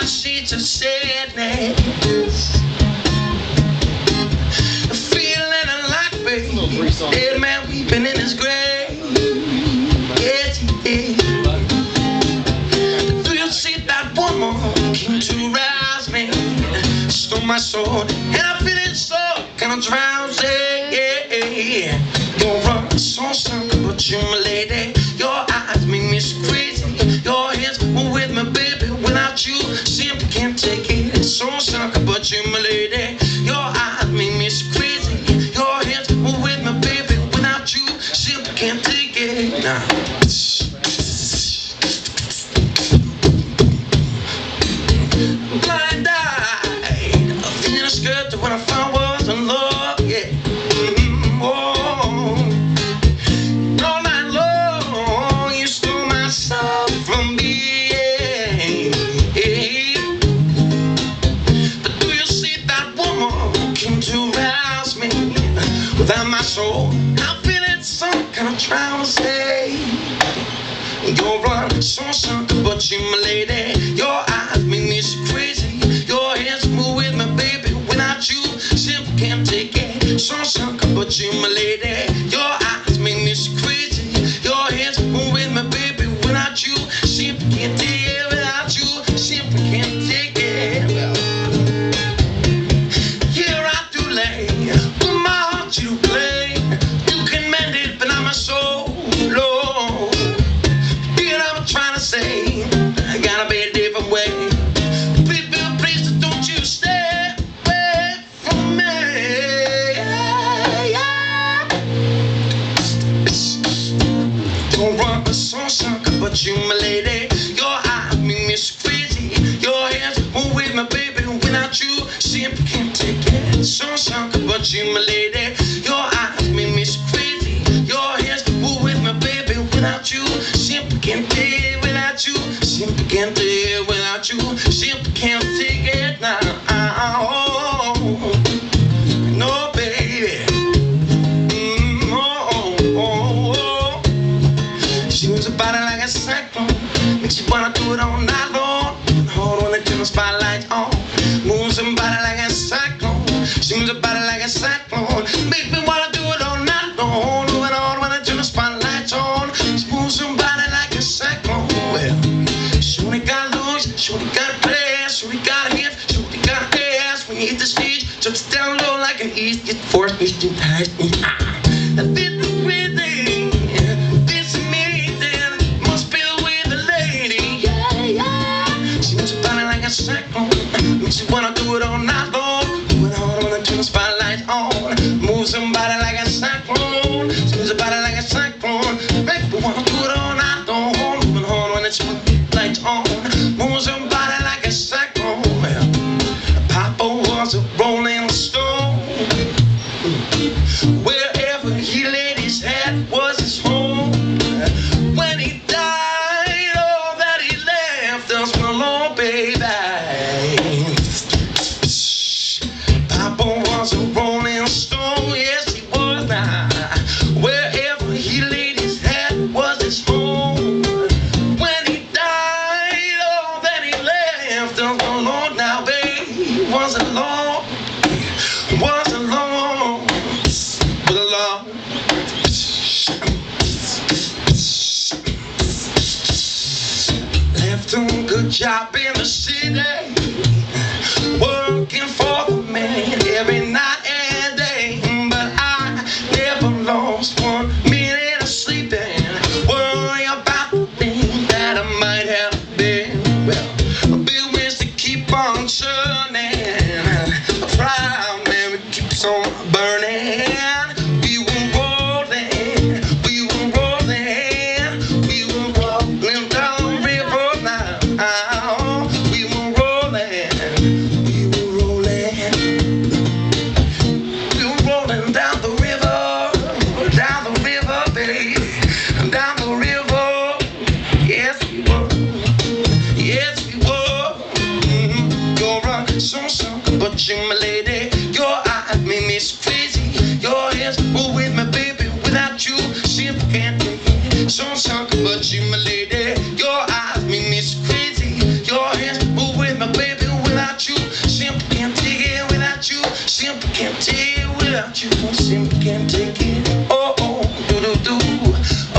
sheets of sadness, feeling like baby, dead man weeping in his grave. Yes, he did. Do you see that woman came to rouse me, stole my soul, and I feel it so kind of drowsy. You're a so something, but you, my lady, your eyes make me crazy. Your hands were with me, baby. Without you, simply can't take it. So something, but you, my lady, your eyes make me crazy. Your hands were with me, baby. Without you, simply can't take it. Nah. Blind eye, feeling a skirt when I found was in love, yeah. All night long, you stole my soul from me, yeah. But do you see that woman came to rouse me without my soul? I'm feeling some kind of drowsy. You're running so something, but you, my lady, your eyes make me so crazy. Your hands move with me, baby. Without you, simply can't take it. So something, but you, my lady, your eyes make me so crazy. Your hands move with me, baby. Without you, simply can't take it. Without you, simply can't take it. Well, here I do lay with my heart to play. You can mend it, but I'm a soul, Lord. Trying to say, I gotta be a different way. Please, don't you stay away from me. Don't run a song sucker, but you, my lady, your eyes make me so crazy. Your hands move with my baby. Without you, simply can't take it. Song sucker, but you, my lady, your eyes make me so crazy. Your hands move with my baby. Without you, simply can't take it. Without you, simply can't take it. Without you, simply can't take it now. No, baby. She moves her body like a cyclone, makes you wanna do it all night long. Hold on until the spotlight's on. Moves her body like a cyclone. She moves her body like a cyclone, make me wanna do it all night long. Do it all when until the spotlight's on. She moves her body like a cyclone. Well, shorty got loose, shorty got class, shorty got hips, shorty got ass. When you hit the stage, jumps down low like an east, get forced, me too tight. I feel the breathing, this amazing, must be with the lady, yeah, yeah. She moves her body like a cyclone, makes you wanna do it all night long. Do it all when the spotlight's on. Moves her body like a cyclone, she moves her body like a cyclone, make me wanna do it all night long. Lights on, moves her body like a cyclone. Papa was a rolling stone. Wherever he laid his head was his home. When he died, all that he left us alone, baby. Papa was a rolling stone, yes he was now. Wherever he laid his head was his home. Now, babe, wasn't long, was alone. Left a good job in the city, working for the man every night and day. But I never lost 1 minute of sleeping, worry about the thing that I might have been. Well, keep on turning, a proud man keeps on burning. We were rolling, we were rolling, we were rolling down the river now. We were rolling, we were rolling, we were rolling down the river, baby, down the river. Yes, we were. you.